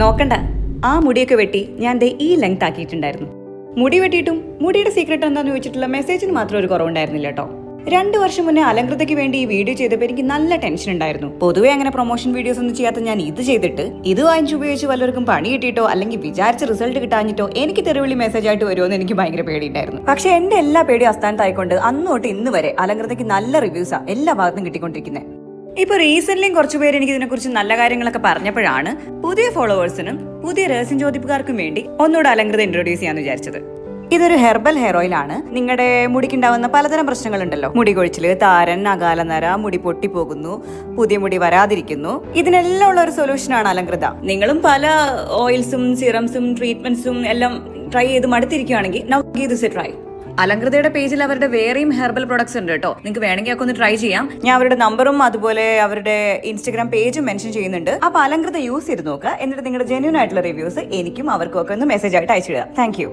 നോക്കണ്ട, ആ മുടിയൊക്കെ വെട്ടി ഞാൻ ദേ ഈ ലെങ്ത് ആക്കിയിട്ടുണ്ടായിരുന്നു. മുടി വെട്ടിയിട്ടും മുടിയുടെ സീക്രട്ട് എന്താന്ന് ചോദിച്ചിട്ടുള്ള മെസ്സേജിന് മാത്രം ഒരു കുറവുണ്ടായിരുന്നില്ല കേട്ടോ. 2 വർഷം മുന്നേ അലങ്കൃതയ്ക്ക് വേണ്ടി ഈ വീഡിയോ ചെയ്തപ്പോൾ എനിക്ക് നല്ല ടെൻഷൻ ഉണ്ടായിരുന്നു. പൊതുവെ അങ്ങനെ പ്രൊമോഷൻ വീഡിയോസ് ഒന്നും ചെയ്യാത്ത ഞാൻ ഇത് ചെയ്തിട്ട് ഇത് വാങ്ങിച്ചു ഉപയോഗിച്ച് വല്ലവർക്കും പണി കിട്ടിയിട്ടോ അല്ലെങ്കിൽ വിചാരിച്ച റിസൾട്ട് കിട്ടാഞ്ഞിട്ടോ എനിക്ക് തെരുവിളി മെസ്സേജ് ആയിട്ട് വരുമെന്ന് എനിക്ക് ഭയങ്കര പേടിയുണ്ടായിരുന്നു. പക്ഷെ എന്റെ എല്ലാ പേടിയും അസ്ഥാനത്തായിക്കൊണ്ട് അന്നോട്ട് ഇന്ന് വരെ അലങ്കൃതയ്ക്ക് നല്ല റിവ്യൂസാ എല്ലാ ഭാഗത്തും കിട്ടിക്കൊണ്ടിരിക്കുന്നത്. ഇപ്പൊ റീസെന്റ്ലിയും കുറച്ചുപേര് എനിക്ക് ഇതിനെക്കുറിച്ച് നല്ല കാര്യങ്ങളൊക്കെ പറഞ്ഞപ്പോഴാണ് പുതിയ ഫോളോവേഴ്സിനും പുതിയ രഹസ്യം ചോദിപ്പുകാർക്കും വേണ്ടി ഒന്നുകൂടെ അലങ്കൃത ഇൻട്രൊഡ്യൂസ് ചെയ്യാന്ന് വിചാരിച്ചത്. ഇതൊരു ഹെർബൽ ഹെയർ ഓയിൽ ആണ്. നിങ്ങളുടെ മുടിക്കുണ്ടാവുന്ന പലതരം പ്രശ്നങ്ങളുണ്ടല്ലോ, മുടി കൊഴിച്ചില്, താരൻ, അകാല നര, മുടി പൊട്ടിപ്പോകുന്നു, പുതിയ മുടി വരാതിരിക്കുന്നു, ഇതിനെല്ലാം ഉള്ള ഒരു സൊല്യൂഷൻ ആണ് അലങ്കൃത. നിങ്ങളും പല ഓയിൽസും സിറംസും ട്രീറ്റ്മെന്റ്സും എല്ലാം ട്രൈ ചെയ്ത് മടുത്തിരിക്കുകയാണെങ്കിൽ now give this a try. അലങ്കൃതയുടെ പേജിൽ അവരുടെ വേറെയും ഹെർബൽ പ്രൊഡക്ട്സ് ഉണ്ട് കേട്ടോ. നിങ്ങൾക്ക് വേണമെങ്കിൽ ഒക്കെ ഒന്ന് ട്രൈ ചെയ്യാം. ഞാൻ അവരുടെ നമ്പറും അതുപോലെ അവരുടെ ഇൻസ്റ്റഗ്രാം പേജും മെൻഷൻ ചെയ്യുന്നുണ്ട്. അപ്പൊ അലങ്കൃത യൂസ് ചെയ്ത് നോക്കുക. എന്നിട്ട് നിങ്ങളുടെ ജെന്യൂൻ ആയിട്ടുള്ള റിവ്യൂസ് എനിക്കും അവർക്കും ഒക്കെ ഒന്ന് മെസ്സേജ് ആയിട്ട് അയച്ചിടുക. Thank you.